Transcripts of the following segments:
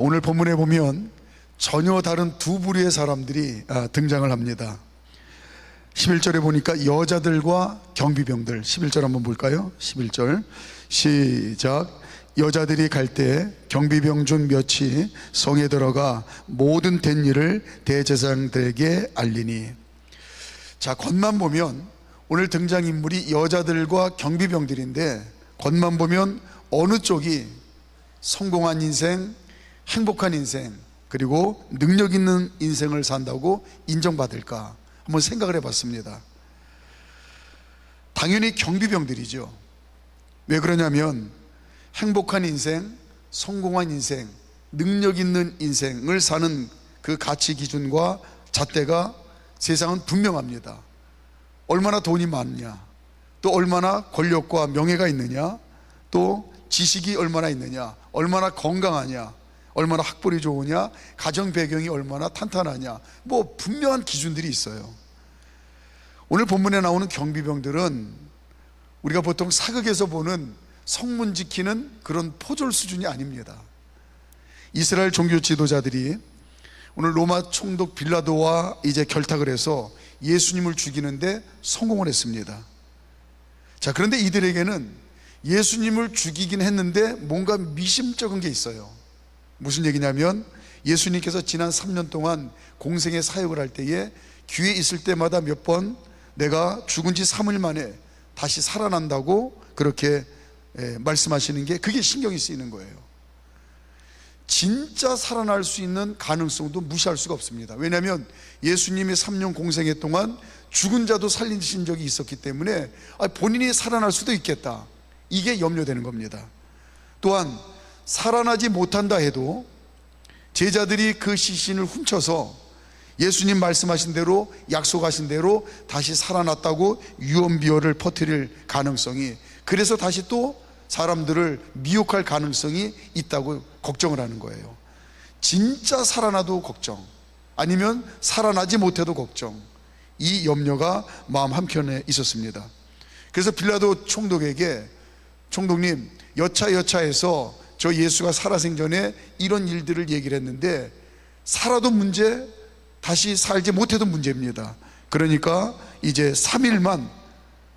오늘 본문에 보면 전혀 다른 두 부류의 사람들이 등장을 합니다. 11절에 보니까 여자들과 경비병들. 11절 한번 볼까요? 11절 시작. 여자들이 갈 때 경비병 중 몇이 성에 들어가 모든 된 일을 대제사장들에게 알리니. 자, 겉만 보면 오늘 등장인물이 여자들과 경비병들인데, 겉만 보면 어느 쪽이 성공한 인생, 행복한 인생, 그리고 능력 있는 인생을 산다고 인정받을까 한번 생각을 해봤습니다. 당연히 경비병들이죠. 왜 그러냐면 행복한 인생, 성공한 인생, 능력 있는 인생을 사는 그 가치 기준과 잣대가 세상은 분명합니다. 얼마나 돈이 많냐, 또 얼마나 권력과 명예가 있느냐, 또 지식이 얼마나 있느냐, 얼마나 건강하냐, 얼마나 학벌이 좋으냐, 가정 배경이 얼마나 탄탄하냐, 뭐 분명한 기준들이 있어요. 오늘 본문에 나오는 경비병들은 우리가 보통 사극에서 보는 성문 지키는 그런 포졸 수준이 아닙니다. 이스라엘 종교 지도자들이 오늘 로마 총독 빌라도와 이제 결탁을 해서 예수님을 죽이는데 성공을 했습니다. 자, 그런데 이들에게는 예수님을 죽이긴 했는데 뭔가 미심쩍은 게 있어요. 무슨 얘기냐면 예수님께서 지난 3년 동안 공생의 사역을 할 때에 기회 있을 때마다 몇 번 내가 죽은 지 3일 만에 다시 살아난다고 그렇게 말씀하시는 게, 그게 신경이 쓰이는 거예요. 진짜 살아날 수 있는 가능성도 무시할 수가 없습니다. 왜냐하면 예수님이 3년 공생애 동안 죽은 자도 살리신 적이 있었기 때문에 본인이 살아날 수도 있겠다, 이게 염려되는 겁니다. 또한 살아나지 못한다 해도 제자들이 그 시신을 훔쳐서 예수님 말씀하신 대로, 약속하신 대로 다시 살아났다고 유언비어를 퍼뜨릴 가능성이, 그래서 다시 또 사람들을 미혹할 가능성이 있다고 걱정을 하는 거예요. 진짜 살아나도 걱정, 아니면 살아나지 못해도 걱정, 이 염려가 마음 한켠에 있었습니다. 그래서 빌라도 총독에게, 총독님, 여차여차해서 저 예수가 살아생전에 이런 일들을 얘기를 했는데 살아도 문제, 다시 살지 못해도 문제입니다. 그러니까 이제 3일만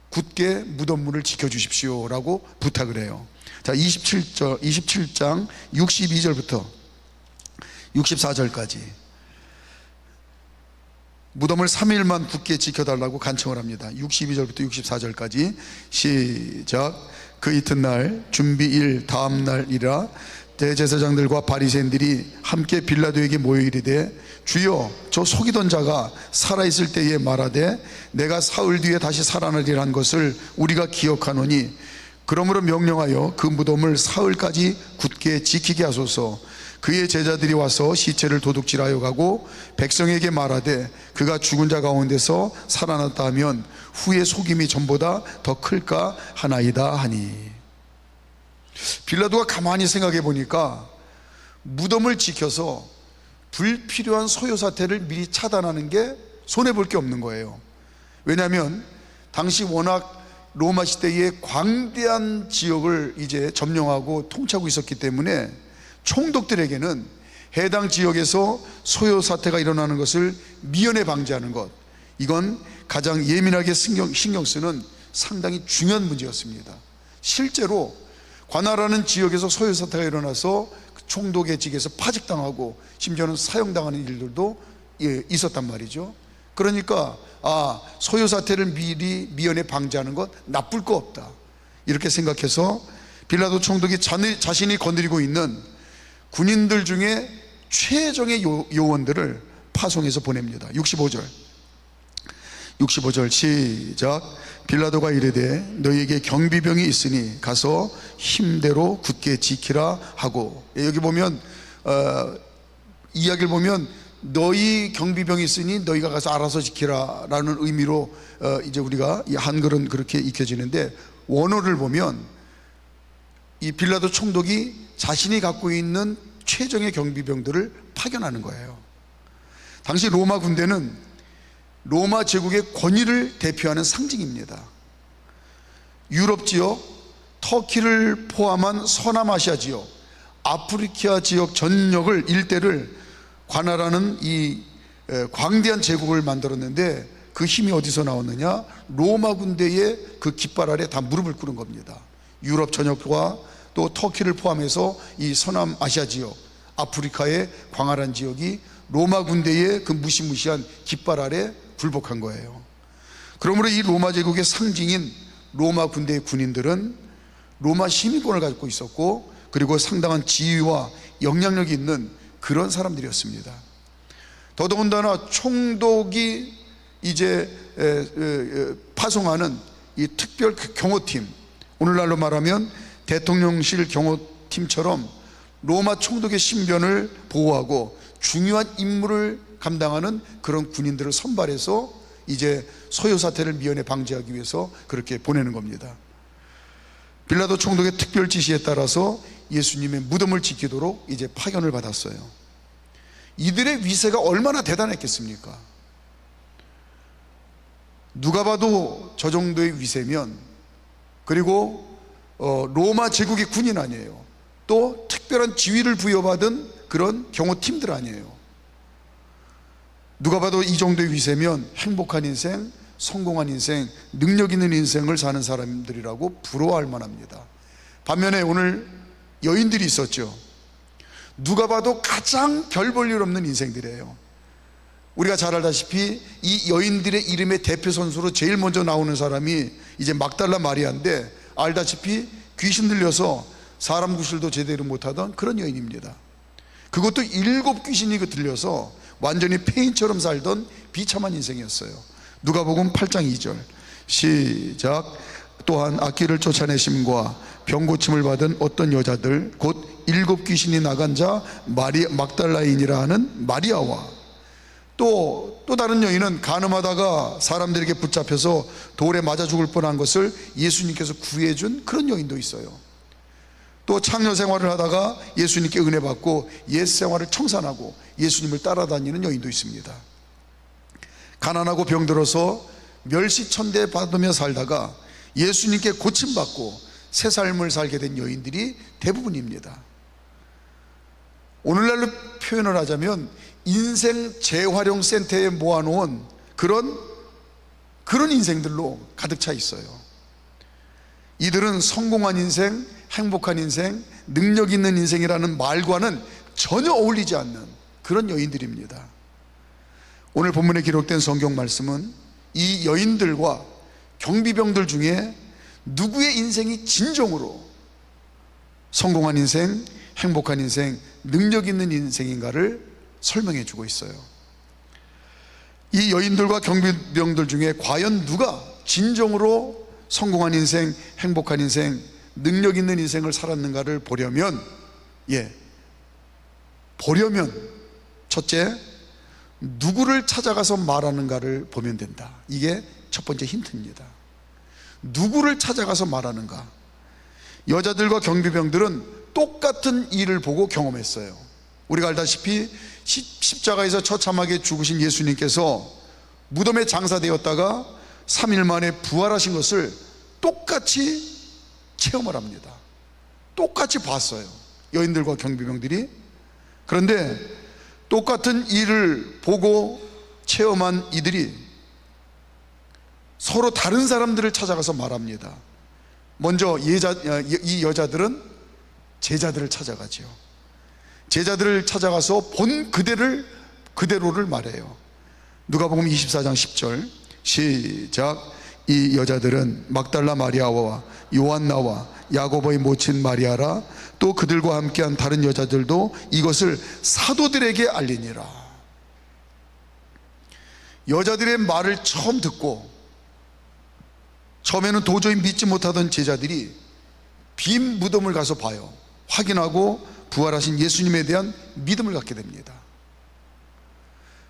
굳게 무덤문을 지켜주십시오 라고 부탁을 해요. 자, 27장 62절부터 64절까지 무덤을 3일만 굳게 지켜달라고 간청을 합니다. 62절부터 64절까지 시작. 그 이튿날 준비일 다음 날이라 대제사장들과 바리새인들이 함께 빌라도에게 모여 이르되, 주여, 저 속이던 자가 살아있을 때에 말하되 내가 사흘 뒤에 다시 살아나리라는 것을 우리가 기억하노니, 그러므로 명령하여 그 무덤을 사흘까지 굳게 지키게 하소서. 그의 제자들이 와서 시체를 도둑질하여 가고 백성에게 말하되 그가 죽은 자 가운데서 살아났다 하면 후에 속임이 전보다 더 클까 하나이다 하니. 빌라도가 가만히 생각해 보니까 무덤을 지켜서 불필요한 소요 사태를 미리 차단하는 게 손해볼 게 없는 거예요. 왜냐하면 당시 워낙 로마 시대의 광대한 지역을 이제 점령하고 통치하고 있었기 때문에 총독들에게는 해당 지역에서 소요 사태가 일어나는 것을 미연에 방지하는 것, 이건 가장 예민하게 신경 쓰는 상당히 중요한 문제였습니다. 실제로 관할하는 지역에서 소요 사태가 일어나서 총독의 직에서 파직당하고 심지어는 사형당하는 일들도 있었단 말이죠. 그러니까 소요 사태를 미리 미연에 방지하는 것 나쁠 거 없다, 이렇게 생각해서 빌라도 총독이 자신이 거느리고 있는 군인들 중에 최정의 요원들을 파송해서 보냅니다. 65절 시작. 빌라도가 이르되 너희에게 경비병이 있으니 가서 힘대로 굳게 지키라 하고. 여기 보면 이야기를 보면 너희 경비병이 있으니 너희가 가서 알아서 지키라 라는 의미로 이제 우리가 이 한글은 그렇게 익혀지는데, 원어를 보면 이 빌라도 총독이 자신이 갖고 있는 최정의 경비병들을 파견하는 거예요. 당시 로마 군대는 로마 제국의 권위를 대표하는 상징입니다. 유럽 지역, 터키를 포함한 서남아시아 지역, 아프리카 지역 전역을 일대를 관할하는 이 광대한 제국을 만들었는데, 그 힘이 어디서 나왔느냐? 로마 군대의 그 깃발 아래 다 무릎을 꿇은 겁니다. 유럽 전역과 또 터키를 포함해서 이 서남아시아 지역, 아프리카의 광활한 지역이 로마 군대의 그 무시무시한 깃발 아래 굴복한 거예요. 그러므로 이 로마 제국의 상징인 로마 군대의 군인들은 로마 시민권을 갖고 있었고, 그리고 상당한 지위와 영향력이 있는 그런 사람들이었습니다. 더더군다나 총독이 이제 파송하는 이 특별 경호팀, 오늘날로 말하면 대통령실 경호팀처럼 로마 총독의 신변을 보호하고 중요한 임무를 감당하는 그런 군인들을 선발해서 이제 소요 사태를 미연에 방지하기 위해서 그렇게 보내는 겁니다. 빌라도 총독의 특별 지시에 따라서 예수님의 무덤을 지키도록 이제 파견을 받았어요. 이들의 위세가 얼마나 대단했겠습니까? 누가 봐도 저 정도의 위세면, 그리고 로마 제국의 군인 아니에요. 또 특별한 지위를 부여받은 그런 경호팀들 아니에요. 누가 봐도 이 정도의 위세면 행복한 인생, 성공한 인생, 능력 있는 인생을 사는 사람들이라고 부러워할 만합니다. 반면에 오늘 여인들이 있었죠. 누가 봐도 가장 별 볼 일 없는 인생들이에요. 우리가 잘 알다시피 이 여인들의 이름의 대표 선수로 제일 먼저 나오는 사람이 이제 막달라 마리아인데, 알다시피 귀신 들려서 사람 구실도 제대로 못하던 그런 여인입니다. 그것도 7 귀신이 들려서 완전히 폐인처럼 살던 비참한 인생이었어요. 누가복음 8장 2절 시작. 또한 악귀를 쫓아내심과 병고침을 받은 어떤 여자들 곧 7 귀신이 나간 자 막달라인이라 하는 마리아와 또 다른 여인은 간음하다가 사람들에게 붙잡혀서 돌에 맞아 죽을 뻔한 것을 예수님께서 구해준 그런 여인도 있어요. 또 창녀 생활을 하다가 예수님께 은혜 받고 옛 생활을 청산하고 예수님을 따라다니는 여인도 있습니다. 가난하고 병들어서 멸시천대 받으며 살다가 예수님께 고침받고 새 삶을 살게 된 여인들이 대부분입니다. 오늘날로 표현을 하자면 인생 재활용 센터에 모아놓은 그런 인생들로 가득 차 있어요. 이들은 성공한 인생, 행복한 인생, 능력 있는 인생이라는 말과는 전혀 어울리지 않는 그런 여인들입니다. 오늘 본문에 기록된 성경 말씀은 이 여인들과 경비병들 중에 누구의 인생이 진정으로 성공한 인생, 행복한 인생, 능력 있는 인생인가를 설명해 주고 있어요. 이 여인들과 경비병들 중에 과연 누가 진정으로 성공한 인생, 행복한 인생, 능력 있는 인생을 살았는가를 보려면 첫째, 누구를 찾아가서 말하는가를 보면 된다. 이게 첫 번째 힌트입니다. 누구를 찾아가서 말하는가. 여자들과 경비병들은 똑같은 일을 보고 경험했어요. 우리가 알다시피 십자가에서 처참하게 죽으신 예수님께서 무덤에 장사되었다가 3일 만에 부활하신 것을 똑같이 체험을 합니다. 똑같이 봤어요, 여인들과 경비병들이. 그런데 똑같은 일을 보고 체험한 이들이 서로 다른 사람들을 찾아가서 말합니다. 먼저 이 여자들은 제자들을 찾아가죠. 제자들을 찾아가서 본 그대로를 말해요. 누가복음 24장 10절 시작. 이 여자들은 막달라 마리아와 요한나와 야고보의 모친 마리아라 또 그들과 함께한 다른 여자들도 이것을 사도들에게 알리니라. 여자들의 말을 처음 듣고 처음에는 도저히 믿지 못하던 제자들이 빈 무덤을 가서 봐요. 확인하고 부활하신 예수님에 대한 믿음을 갖게 됩니다.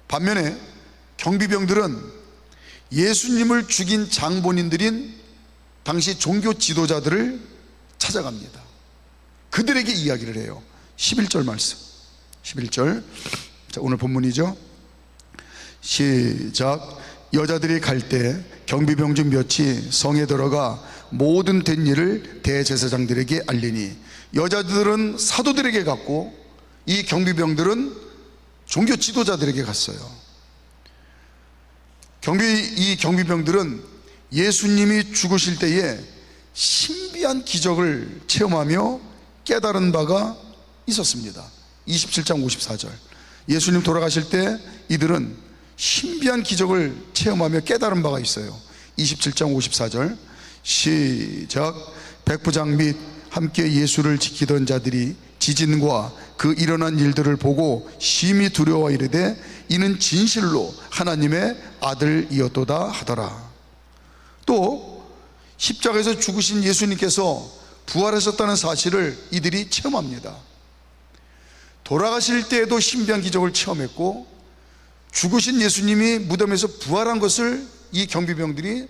반면에 경비병들은 예수님을 죽인 장본인들인 당시 종교 지도자들을 찾아갑니다. 그들에게 이야기를 해요. 11절 말씀 11절 자, 오늘 본문이죠. 시작. 여자들이 갈 때 경비병 중 몇이 성에 들어가 모든 된 일을 대제사장들에게 알리니, 여자들은 사도들에게 갔고 이 경비병들은 종교 지도자들에게 갔어요. 이 경비병들은 예수님이 죽으실 때에 신비한 기적을 체험하며 깨달은 바가 있었습니다. 27장 54절. 예수님 돌아가실 때 이들은 신비한 기적을 체험하며 깨달은 바가 있어요. 27장 54절 시작. 백부장 및 함께 예수를 지키던 자들이 지진과 그 일어난 일들을 보고 심히 두려워 이르되 이는 진실로 하나님의 아들이었도다 하더라. 또 십자가에서 죽으신 예수님께서 부활하셨다는 사실을 이들이 체험합니다. 돌아가실 때에도 신비한 기적을 체험했고 죽으신 예수님이 무덤에서 부활한 것을 이 경비병들이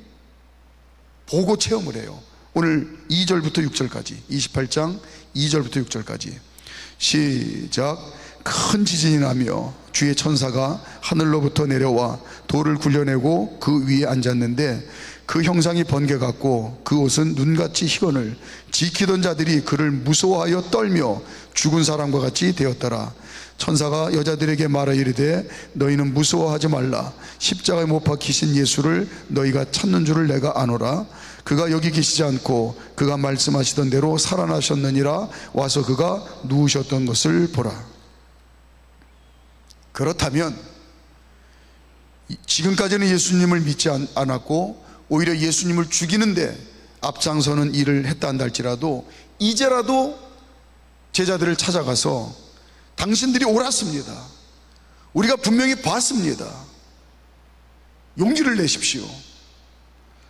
보고 체험을 해요. 오늘 2절부터 6절까지, 28장 2절부터 6절까지 시작. 큰 지진이 나며 주의 천사가 하늘로부터 내려와 돌을 굴려내고 그 위에 앉았는데 그 형상이 번개 같고 그 옷은 눈같이 희건을 지키던 자들이 그를 무서워하여 떨며 죽은 사람과 같이 되었더라. 천사가 여자들에게 말하 이르되 너희는 무서워하지 말라. 십자가에 못 박히신 예수를 너희가 찾는 줄을 내가 아노라. 그가 여기 계시지 않고 그가 말씀하시던 대로 살아나셨느니라. 와서 그가 누우셨던 것을 보라. 그렇다면 지금까지는 예수님을 믿지 않았고 오히려 예수님을 죽이는데 앞장서는 일을 했다 한다 할지라도 이제라도 제자들을 찾아가서 당신들이 옳았습니다. 우리가 분명히 봤습니다. 용기를 내십시오.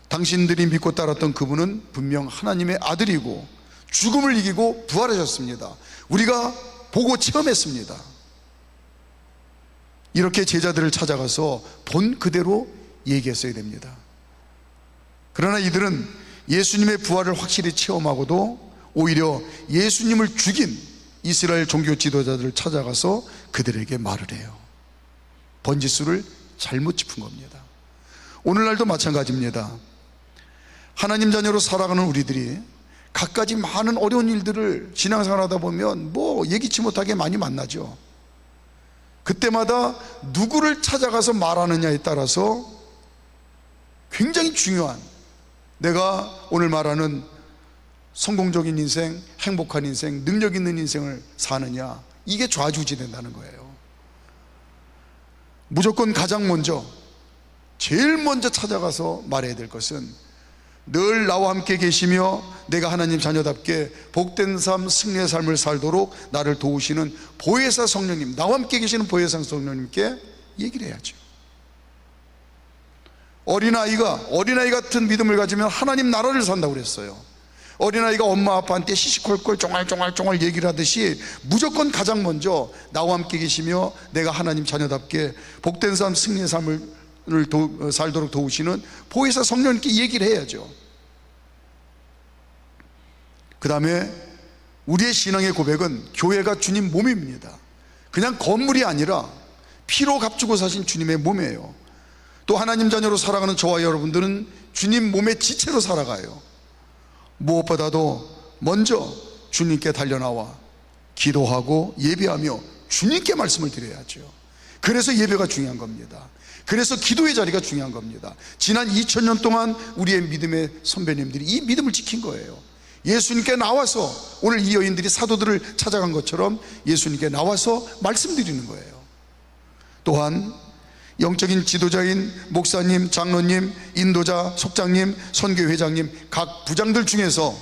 당신들이 믿고 따랐던 그분은 분명 하나님의 아들이고 죽음을 이기고 부활하셨습니다. 우리가 보고 체험했습니다. 이렇게 제자들을 찾아가서 본 그대로 얘기했어야 됩니다. 그러나 이들은 예수님의 부활을 확실히 체험하고도 오히려 예수님을 죽인 이스라엘 종교 지도자들을 찾아가서 그들에게 말을 해요. 번지수를 잘못 짚은 겁니다. 오늘날도 마찬가지입니다. 하나님 자녀로 살아가는 우리들이 갖가지 많은 어려운 일들을 신앙생활하다 보면 예기치 못하게 많이 만나죠. 그때마다 누구를 찾아가서 말하느냐에 따라서 굉장히 중요한, 내가 오늘 말하는 성공적인 인생, 행복한 인생, 능력 있는 인생을 사느냐, 이게 좌지우지된다는 거예요. 무조건 가장 먼저, 제일 먼저 찾아가서 말해야 될 것은 늘 나와 함께 계시며 내가 하나님 자녀답게 복된 삶, 승리의 삶을 살도록 나를 도우시는 보혜사 성령님, 나와 함께 계시는 보혜사 성령님께 얘기를 해야죠. 어린아이 같은 믿음을 가지면 하나님 나라를 산다고 그랬어요. 어린아이가 엄마 아빠한테 시시콜콜 쫑알쫑알 얘기를 하듯이 무조건 가장 먼저 나와 함께 계시며 내가 하나님 자녀답게 복된 삶, 승리의 삶을 살도록 도우시는 보혜사 성령님께 얘기를 해야죠. 그 다음에 우리의 신앙의 고백은 교회가 주님 몸입니다. 그냥 건물이 아니라 피로 값주고 사신 주님의 몸이에요. 또 하나님 자녀로 살아가는 저와 여러분들은 주님 몸의 지체로 살아가요. 무엇보다도 먼저 주님께 달려나와 기도하고 예배하며 주님께 말씀을 드려야죠. 그래서 예배가 중요한 겁니다. 그래서 기도의 자리가 중요한 겁니다. 지난 2000년 동안 우리의 믿음의 선배님들이 이 믿음을 지킨 거예요. 예수님께 나와서, 오늘 이 여인들이 사도들을 찾아간 것처럼 예수님께 나와서 말씀드리는 거예요. 또한 영적인 지도자인 목사님, 장로님, 인도자, 속장님, 선교회장님, 각 부장들 중에서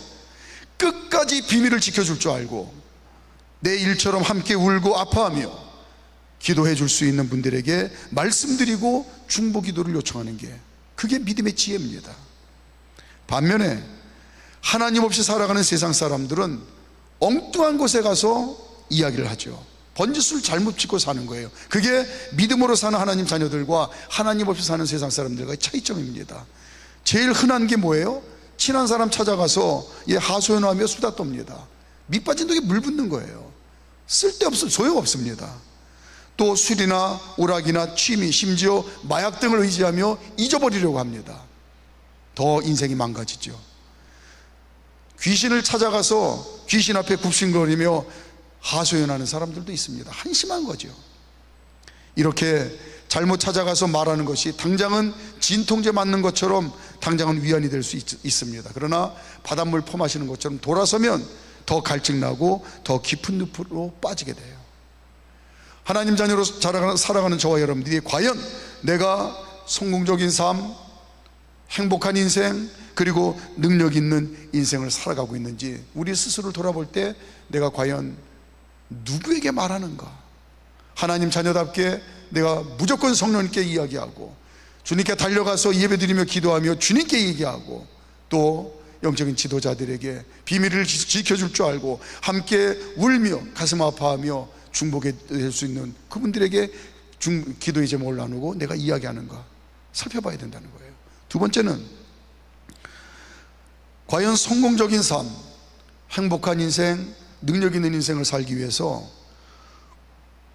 끝까지 비밀을 지켜줄 줄 알고 내 일처럼 함께 울고 아파하며 기도해 줄 수 있는 분들에게 말씀드리고 중보 기도를 요청하는 게, 그게 믿음의 지혜입니다. 반면에 하나님 없이 살아가는 세상 사람들은 엉뚱한 곳에 가서 이야기를 하죠. 번지수를 잘못 짚고 사는 거예요. 그게 믿음으로 사는 하나님 자녀들과 하나님 없이 사는 세상 사람들과의 차이점입니다. 제일 흔한 게 뭐예요? 친한 사람 찾아가서 하소연하며 수다 떱니다. 밑 빠진 독에 물 붓는 거예요. 쓸데없어, 소용없습니다. 또 술이나 오락이나 취미, 심지어 마약 등을 의지하며 잊어버리려고 합니다. 더 인생이 망가지죠. 귀신을 찾아가서 귀신 앞에 굽신거리며 하소연하는 사람들도 있습니다. 한심한 거죠. 이렇게 잘못 찾아가서 말하는 것이 당장은 진통제 맞는 것처럼 당장은 위안이 될 수 있습니다. 그러나 바닷물 퍼마시는 것처럼 돌아서면 더 갈증나고 더 깊은 늪으로 빠지게 돼요. 하나님 자녀로 살아가는 저와 여러분들이 과연 내가 성공적인 삶, 행복한 인생, 그리고 능력 있는 인생을 살아가고 있는지 우리 스스로를 돌아볼 때 내가 과연 누구에게 말하는가? 하나님 자녀답게 내가 무조건 성령님께 이야기하고 주님께 달려가서 예배드리며 기도하며 주님께 얘기하고 또 영적인 지도자들에게 비밀을 지켜줄 줄 알고 함께 울며 가슴 아파하며 중보게 될 수 있는 그분들에게 기도의 제목을 나누고 내가 이야기하는가 살펴봐야 된다는 거예요. 두 번째는 과연 성공적인 삶, 행복한 인생, 능력 있는 인생을 살기 위해서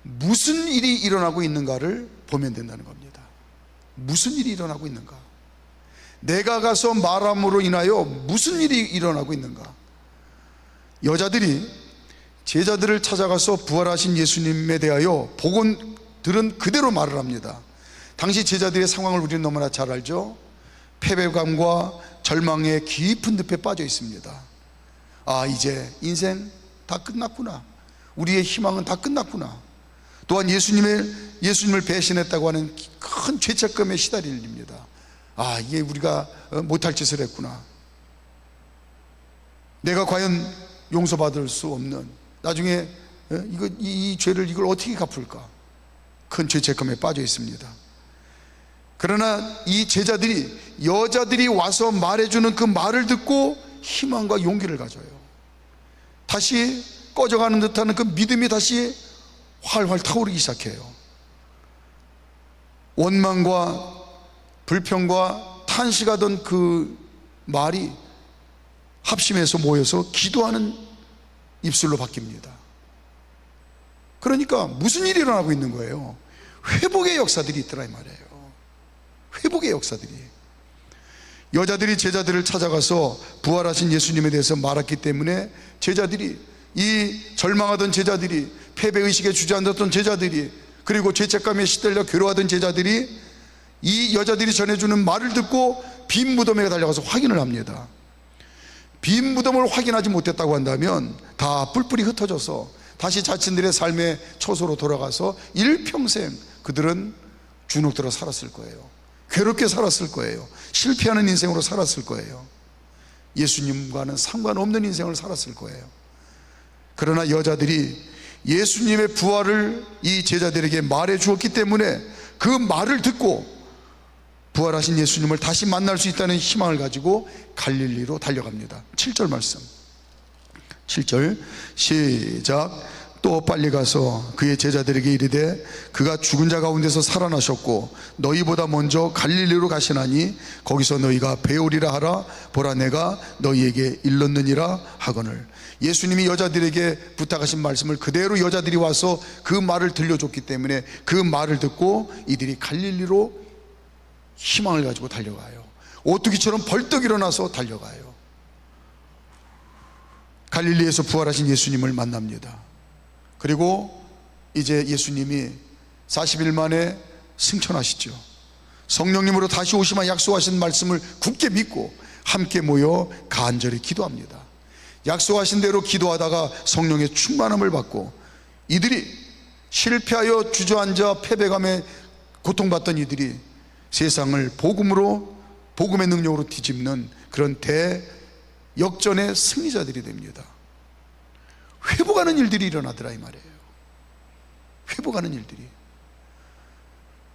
무슨 일이 일어나고 있는가를 보면 된다는 겁니다. 무슨 일이 일어나고 있는가? 내가 가서 말함으로 인하여 무슨 일이 일어나고 있는가? 여자들이 제자들을 찾아가서 부활하신 예수님에 대하여 복음 들은 그대로 말을 합니다. 당시 제자들의 상황을 우리는 너무나 잘 알죠. 패배감과 절망의 깊은 늪에 빠져 있습니다. 아, 이제 인생 다 끝났구나. 우리의 희망은 다 끝났구나. 또한 예수님을 배신했다고 하는 큰 죄책감에 시달릴 일입니다. 아, 이게 우리가 못할 짓을 했구나. 내가 과연 용서받을 수 없는, 나중에 이 죄를 이걸 어떻게 갚을까? 큰 죄책감에 빠져 있습니다. 그러나 이 제자들이, 여자들이 와서 말해주는 그 말을 듣고 희망과 용기를 가져요. 다시 꺼져가는 듯한 그 믿음이 다시 활활 타오르기 시작해요. 원망과 불평과 탄식하던 그 말이 합심해서 모여서 기도하는 입술로 바뀝니다. 그러니까 무슨 일이 일어나고 있는 거예요? 회복의 역사들이 있더라 이 말이에요. 회복의 역사들이. 여자들이 제자들을 찾아가서 부활하신 예수님에 대해서 말했기 때문에 제자들이, 이 절망하던 제자들이, 패배의식에 주저앉았던 제자들이, 그리고 죄책감에 시달려 괴로워하던 제자들이 이 여자들이 전해주는 말을 듣고 빈 무덤에 달려가서 확인을 합니다. 빈 무덤을 확인하지 못했다고 한다면 다 뿔뿔이 흩어져서 다시 자신들의 삶의 처소로 돌아가서 일평생 그들은 주눅들어 살았을 거예요. 괴롭게 살았을 거예요. 실패하는 인생으로 살았을 거예요. 예수님과는 상관없는 인생을 살았을 거예요. 그러나 여자들이 예수님의 부활을 이 제자들에게 말해 주었기 때문에 그 말을 듣고 부활하신 예수님을 다시 만날 수 있다는 희망을 가지고 갈릴리로 달려갑니다. 7절 말씀, 7절 시작. 또 빨리 가서 그의 제자들에게 이르되 그가 죽은 자 가운데서 살아나셨고 너희보다 먼저 갈릴리로 가시나니 거기서 너희가 배우리라 하라. 보라, 내가 너희에게 일렀느니라 하거늘. 예수님이 여자들에게 부탁하신 말씀을 그대로 여자들이 와서 그 말을 들려줬기 때문에 그 말을 듣고 이들이 갈릴리로 희망을 가지고 달려가요. 오뚜기처럼 벌떡 일어나서 달려가요. 갈릴리에서 부활하신 예수님을 만납니다. 그리고 이제 예수님이 40일 만에 승천하시죠. 성령님으로 다시 오시마 약속하신 말씀을 굳게 믿고 함께 모여 간절히 기도합니다. 약속하신 대로 기도하다가 성령의 충만함을 받고 이들이 실패하여 주저앉아 패배감에 고통받던 이들이 세상을 복음의 능력으로 뒤집는 그런 대역전의 승리자들이 됩니다. 회복하는 일들이 일어나더라 이 말이에요. 회복하는 일들이.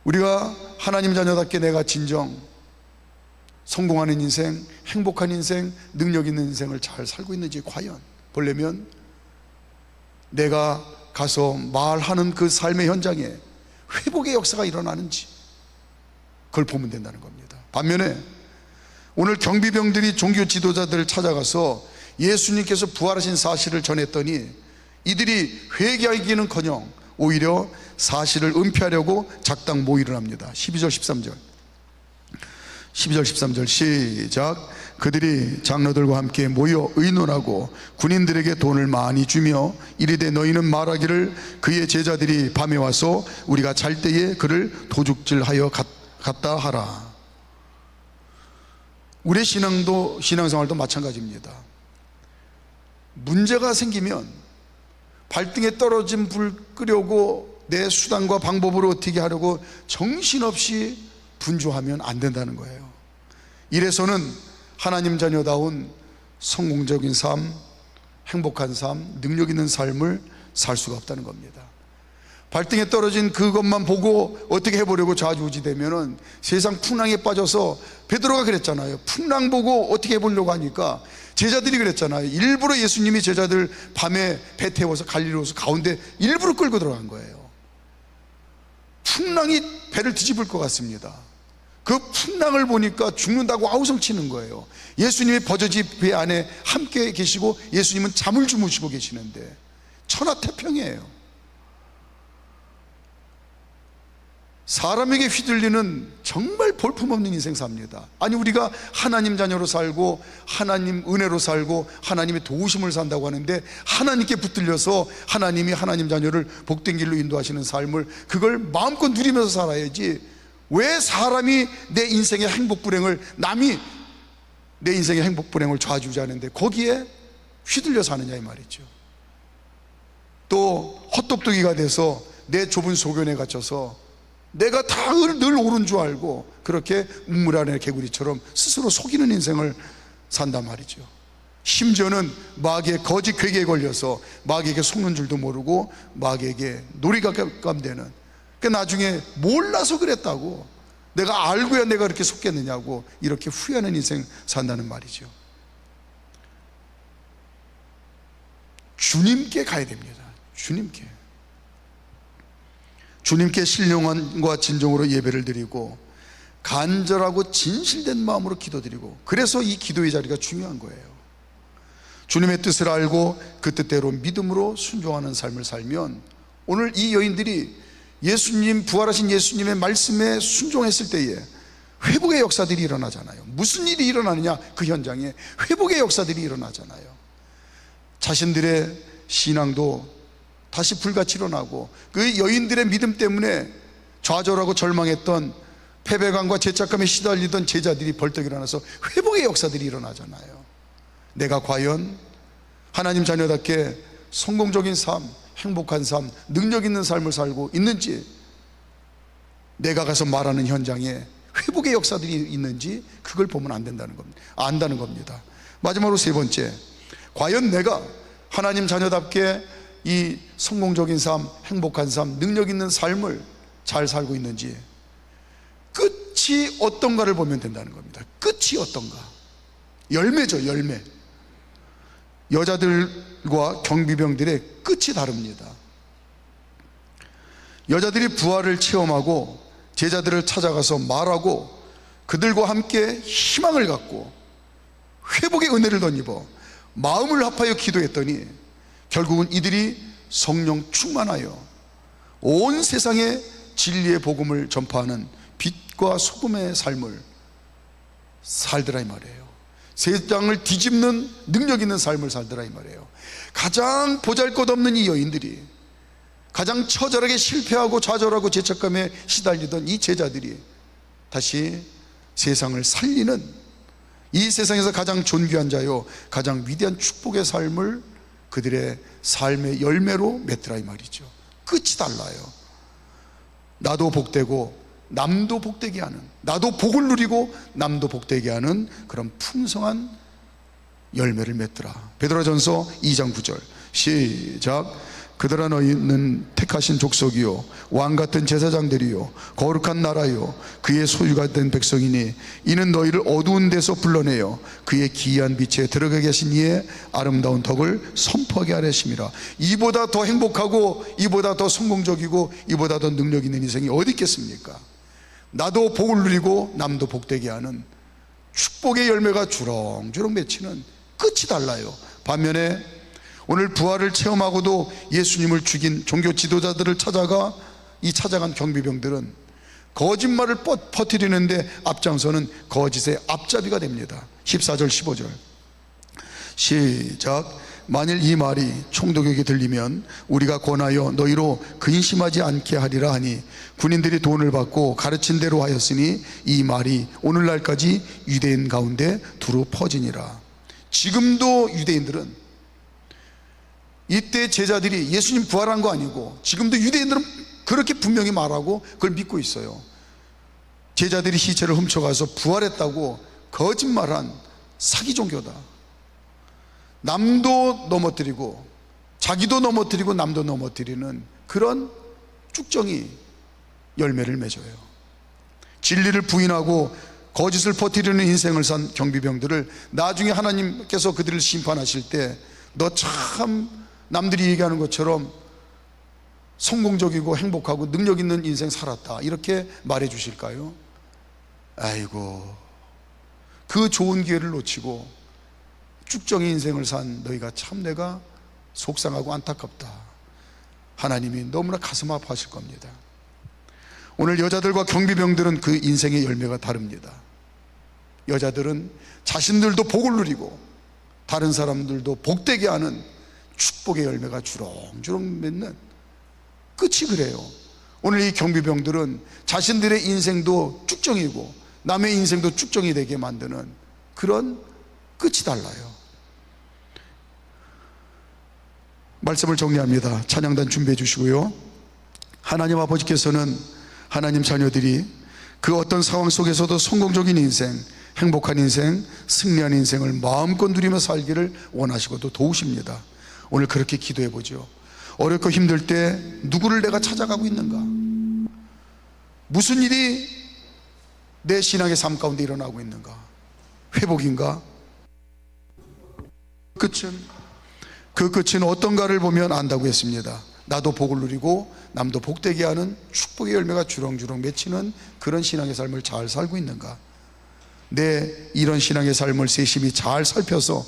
우리가 하나님 자녀답게 내가 진정 성공하는 인생, 행복한 인생, 능력 있는 인생을 잘 살고 있는지 과연 보려면 내가 가서 말하는 그 삶의 현장에 회복의 역사가 일어나는지 그걸 보면 된다는 겁니다. 반면에 오늘 경비병들이 종교 지도자들을 찾아가서 예수님께서 부활하신 사실을 전했더니 이들이 회개하기는커녕 오히려 사실을 은폐하려고 작당 모의를 합니다. 12절 13절 12절 13절 시작. 그들이 장로들과 함께 모여 의논하고 군인들에게 돈을 많이 주며 이르되 너희는 말하기를 그의 제자들이 밤에 와서 우리가 잘 때에 그를 도둑질하여 갔다 하라. 우리의 신앙생활도 마찬가지입니다. 문제가 생기면 발등에 떨어진 불 끄려고 내 수단과 방법으로 어떻게 하려고 정신없이 분주하면 안 된다는 거예요. 이래서는 하나님 자녀다운 성공적인 삶, 행복한 삶, 능력 있는 삶을 살 수가 없다는 겁니다. 발등에 떨어진 그것만 보고 어떻게 해보려고 좌지우지되면은 세상 풍랑에 빠져서, 베드로가 그랬잖아요. 풍랑 보고 어떻게 해보려고 하니까, 제자들이 그랬잖아요. 일부러 예수님이 제자들 밤에 배 태워서 갈릴리로서 가운데 일부러 끌고 들어간 거예요. 풍랑이 배를 뒤집을 것 같습니다. 그 풍랑을 보니까 죽는다고 아우성치는 거예요. 예수님이 버저지 배 안에 함께 계시고 예수님은 잠을 주무시고 계시는데 천하태평이에요. 사람에게 휘둘리는 정말 볼품없는 인생 삽니다. 아니, 우리가 하나님 자녀로 살고 하나님 은혜로 살고 하나님의 도우심을 산다고 하는데, 하나님께 붙들려서 하나님이 하나님 자녀를 복된 길로 인도하시는 삶을, 그걸 마음껏 누리면서 살아야지, 왜 사람이 내 인생의 행복 불행을, 남이 내 인생의 행복 불행을 좌지우지하는데 거기에 휘둘려 사느냐 이 말이죠. 또 헛똑똑이가 돼서 내 좁은 소견에 갇혀서 내가 다 늘 옳은 줄 알고 그렇게 우물 안의 개구리처럼 스스로 속이는 인생을 산단 말이죠. 심지어는 마귀의 거짓 괴계에 걸려서 마귀에게 속는 줄도 모르고 마귀에게 놀이감되는, 그러니까 나중에 몰라서 그랬다고, 내가 알고야 내가 그렇게 속겠느냐고 이렇게 후회하는 인생 산다는 말이죠. 주님께 가야 됩니다. 주님께 신령함과 진정으로 예배를 드리고 간절하고 진실된 마음으로 기도드리고, 그래서 이 기도의 자리가 중요한 거예요. 주님의 뜻을 알고 그 뜻대로 믿음으로 순종하는 삶을 살면, 오늘 이 여인들이 예수님, 부활하신 예수님의 말씀에 순종했을 때에 회복의 역사들이 일어나잖아요. 무슨 일이 일어나느냐? 그 현장에 회복의 역사들이 일어나잖아요. 자신들의 신앙도 다시 불같이 일어나고, 그 여인들의 믿음 때문에 좌절하고 절망했던, 패배감과 죄책감에 시달리던 제자들이 벌떡 일어나서 회복의 역사들이 일어나잖아요. 내가 과연 하나님 자녀답게 성공적인 삶, 행복한 삶, 능력 있는 삶을 살고 있는지, 내가 가서 말하는 현장에 회복의 역사들이 있는지, 그걸 보면 안 된다는 겁니다. 안다는 겁니다. 마지막으로 세 번째, 과연 내가 하나님 자녀답게 이 성공적인 삶, 행복한 삶, 능력 있는 삶을 잘 살고 있는지, 끝이 어떤가를 보면 된다는 겁니다. 끝이 어떤가? 열매죠, 열매. 여자들과 경비병들의 끝이 다릅니다. 여자들이 부활을 체험하고 제자들을 찾아가서 말하고 그들과 함께 희망을 갖고 회복의 은혜를 덧입어 마음을 합하여 기도했더니, 결국은 이들이 성령 충만하여 온 세상에 진리의 복음을 전파하는 빛과 소금의 삶을 살더라 이 말이에요. 세상을 뒤집는 능력 있는 삶을 살더라 이 말이에요. 가장 보잘것없는 이 여인들이, 가장 처절하게 실패하고 좌절하고 죄책감에 시달리던 이 제자들이 다시 세상을 살리는, 이 세상에서 가장 존귀한 자요 가장 위대한 축복의 삶을 그들의 삶의 열매로 맺더라 이 말이죠. 끝이 달라요. 나도 복되고 남도 복되게 하는, 나도 복을 누리고 남도 복되게 하는 그런 풍성한 열매를 맺더라. 베드로전서 2장 9절 시작. 그들아 너희는 택하신 족속이요 왕같은 제사장들이요 거룩한 나라요 그의 소유가 된 백성이니 이는 너희를 어두운 데서 불러내어 그의 기이한 빛에 들어가게 하신 이의 아름다운 덕을 선포하게 하려심이라. 이보다 더 행복하고 이보다 더 성공적이고 이보다 더 능력 있는 인생이 어디 있겠습니까? 나도 복을 누리고 남도 복되게 하는 축복의 열매가 주렁주렁 맺히는, 끝이 달라요. 반면에 오늘 부활을 체험하고도 예수님을 죽인 종교 지도자들을 찾아간 경비병들은 거짓말을 퍼뜨리는데 앞장서는 거짓의 앞잡이가 됩니다. 14절 15절 시작. 만일 이 말이 총독에게 들리면 우리가 권하여 너희로 근심하지 않게 하리라 하니 군인들이 돈을 받고 가르친 대로 하였으니 이 말이 오늘날까지 유대인 가운데 두루 퍼지니라. 지금도 유대인들은, 이때 제자들이 예수님 부활한 거 아니고 지금도 유대인들은 그렇게 분명히 말하고 그걸 믿고 있어요. 제자들이 시체를 훔쳐가서 부활했다고 거짓말한 사기 종교다. 남도 넘어뜨리고 자기도 넘어뜨리고 남도 넘어뜨리는 그런 쭉정이 열매를 맺어요. 진리를 부인하고 거짓을 퍼뜨리는 인생을 산 경비병들을 나중에 하나님께서 그들을 심판하실 때 너 참 남들이 얘기하는 것처럼 성공적이고 행복하고 능력 있는 인생 살았다 이렇게 말해 주실까요? 아이고, 그 좋은 기회를 놓치고 쭉정이 인생을 산 너희가 참 내가 속상하고 안타깝다. 하나님이 너무나 가슴 아파하실 겁니다. 오늘 여자들과 경비병들은 그 인생의 열매가 다릅니다. 여자들은 자신들도 복을 누리고 다른 사람들도 복되게 하는 축복의 열매가 주렁주렁 맺는, 끝이 그래요. 오늘 이 경비병들은 자신들의 인생도 쭉정이고 남의 인생도 쭉정이 되게 만드는 그런 끝이 달라요. 말씀을 정리합니다. 찬양단 준비해 주시고요. 하나님 아버지께서는 하나님 자녀들이 그 어떤 상황 속에서도 성공적인 인생, 행복한 인생, 승리한 인생을 마음껏 누리며 살기를 원하시고 또 도우십니다. 오늘 그렇게 기도해 보죠. 어렵고 힘들 때 누구를 내가 찾아가고 있는가? 무슨 일이 내 신앙의 삶 가운데 일어나고 있는가? 회복인가? 그 끝은 어떤가를 보면 안다고 했습니다. 나도 복을 누리고 남도 복되게 하는 축복의 열매가 주렁주렁 맺히는 그런 신앙의 삶을 잘 살고 있는가? 내 이런 신앙의 삶을 세심히 잘 살펴서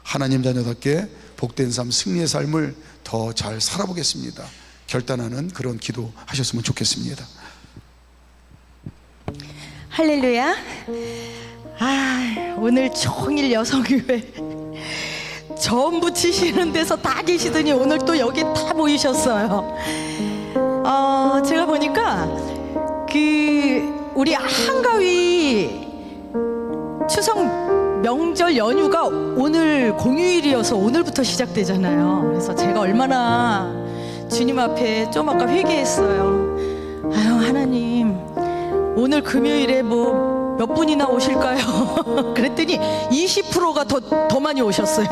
하나님 자녀답게 복된 삶, 승리의 삶을 더 잘 살아보겠습니다. 결단하는 그런 기도 하셨으면 좋겠습니다. 할렐루야. 오늘 종일 여성교회 전 붙이시는 데서 다 계시더니 오늘 또 여기 다 모이셨어요. 제가 보니까 우리 한가위 추석 명절 연휴가 오늘 공휴일이어서 오늘부터 시작되잖아요. 그래서 제가 얼마나 주님 앞에 좀 아까 회개했어요. 하나님, 오늘 금요일에 몇 분이나 오실까요? 그랬더니 20%가 더 많이 오셨어요.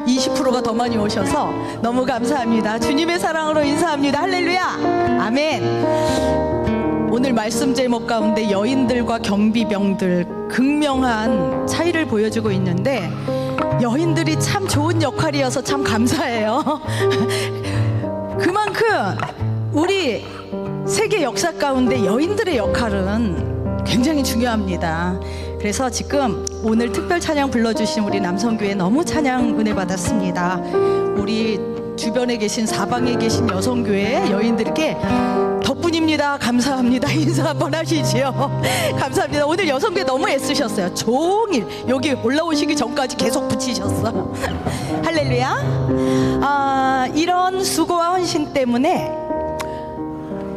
20%가 더 많이 오셔서 너무 감사합니다. 주님의 사랑으로 인사합니다. 할렐루야. 아멘. 오늘 말씀 제목 가운데 여인들과 경비병들 극명한 차이를 보여주고 있는데, 여인들이 참 좋은 역할이어서 참 감사해요. 그만큼 우리 세계 역사 가운데 여인들의 역할은 굉장히 중요합니다. 그래서 지금 오늘 특별 찬양 불러주신 우리 남성교회 너무 찬양 은혜 받았습니다. 우리 주변에 계신 사방에 계신 여성교회 여인들께 덕분입니다, 감사합니다 인사 한번 하시지요. 감사합니다. 오늘 여성교회 너무 애쓰셨어요. 종일 여기 올라오시기 전까지 계속 붙이셨어. 할렐루야. 이런 수고와 헌신 때문에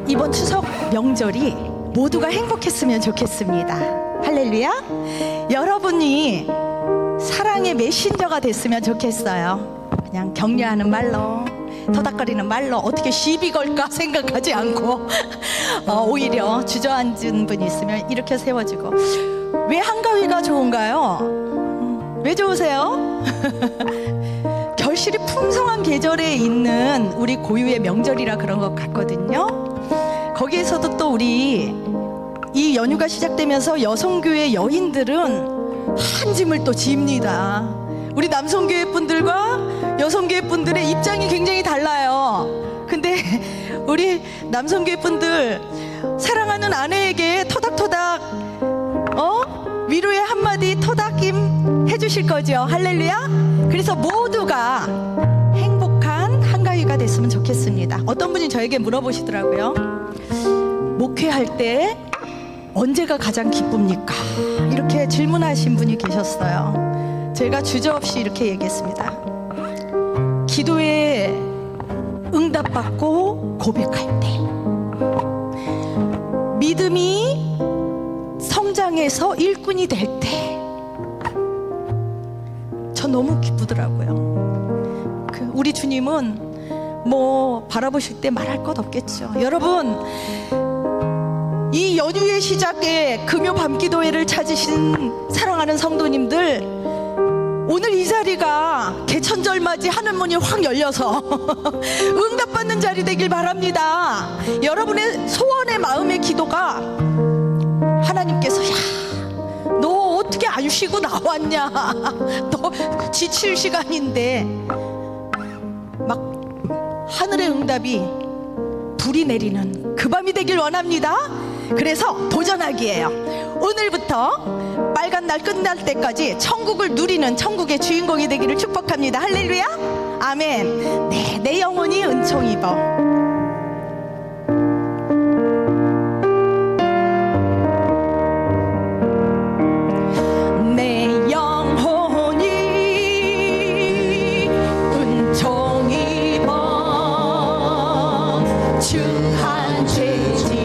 이번 추석 명절이 모두가 행복했으면 좋겠습니다. 할렐루야. 여러분이 사랑의 메신저가 됐으면 좋겠어요. 그냥 격려하는 말로, 터닥거리는 말로 어떻게 시비 걸까 생각하지 않고 오히려 주저앉은 분이 있으면 이렇게 세워주고. 왜 한가위가 좋은가요? 왜 좋으세요? 결실이 풍성한 계절에 있는 우리 고유의 명절이라 그런 것 같거든요. 거기에서도 또 우리 이 연휴가 시작되면서 여성교회 여인들은 한 짐을 또 집니다. 우리 남성교회 분들과 여성교회 분들의 입장이 굉장히 달라요. 근데 우리 남성교회 분들 사랑하는 아내에게 토닥토닥 위로의 한마디 토닥임 해주실 거죠. 할렐루야. 그래서 모두가 행복한 한가위가 됐으면 좋겠습니다. 어떤 분이 저에게 물어보시더라고요. 목회할 때 언제가 가장 기쁩니까? 이렇게 질문하신 분이 계셨어요. 제가 주저없이 이렇게 얘기했습니다. 기도에 응답받고 고백할 때, 믿음이 성장해서 일꾼이 될 때, 저 너무 기쁘더라고요. 우리 주님은 뭐 바라보실 때 말할 것 없겠죠. 여러분, 이 연휴의 시작에 금요 밤기도회를 찾으신 사랑하는 성도님들, 오늘 이 자리가 개천절 맞이 하늘 문이 확 열려서 응답받는 자리 되길 바랍니다. 여러분의 소원의 마음의 기도가 하나님께서, 야, 너 어떻게 안 쉬고 나왔냐, 너 지칠 시간인데, 막 하늘의 응답이 불이 내리는 그 밤이 되길 원합니다. 그래서 도전하기예요. 오늘부터 빨간 날 끝날 때까지 천국을 누리는 천국의 주인공이 되기를 축복합니다. 할렐루야, 아멘. 네, 내 영혼이 은총 입어. 내 영혼이 은총 입어 주한 죄지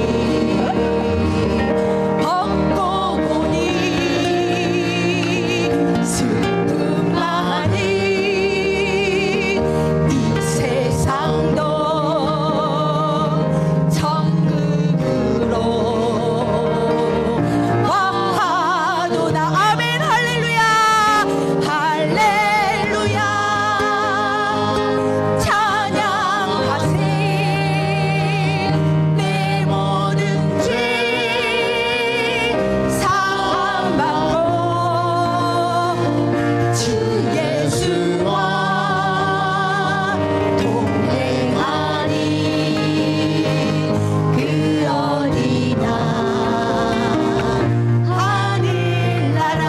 벗고 보니 슬픔만이 이 세상도 천국으로 와하도다. 아멘. 할렐루야, 할렐루야. 찬양하세. 내 모든 죄 사함받고 주 예수와 동행하니 그 어디나 하늘나라.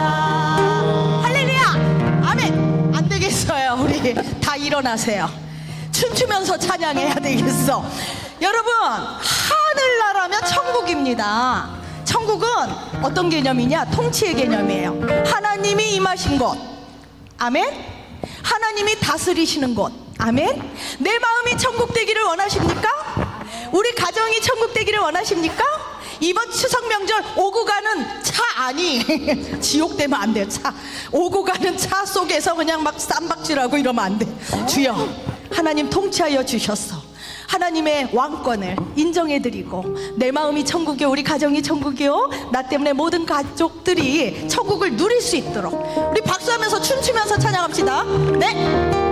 할렐루야, 아멘. 안 되겠어요. 우리 다 일어나세요. 춤추면서 찬양해야 되겠어. 여러분, 하늘나라면 천국입니다. 천국은 어떤 개념이냐? 통치의 개념이에요. 하나님이 임하신 곳, 아멘. 하나님이 다스리시는 곳, 아멘. 내 마음이 천국 되기를 원하십니까? 우리 가정이 천국 되기를 원하십니까? 이번 추석 명절 오고 가는 차 아니 지옥 되면 안 돼요. 차 오고 가는 차 속에서 그냥 막 쌈박질하고 이러면 안 돼. 주여, 하나님 통치하여 주셨어. 하나님의 왕권을 인정해드리고 내 마음이 천국이요, 우리 가정이 천국이요, 나 때문에 모든 가족들이 천국을 누릴 수 있도록 우리 박수하면서 춤추면서 찬양합시다. 네.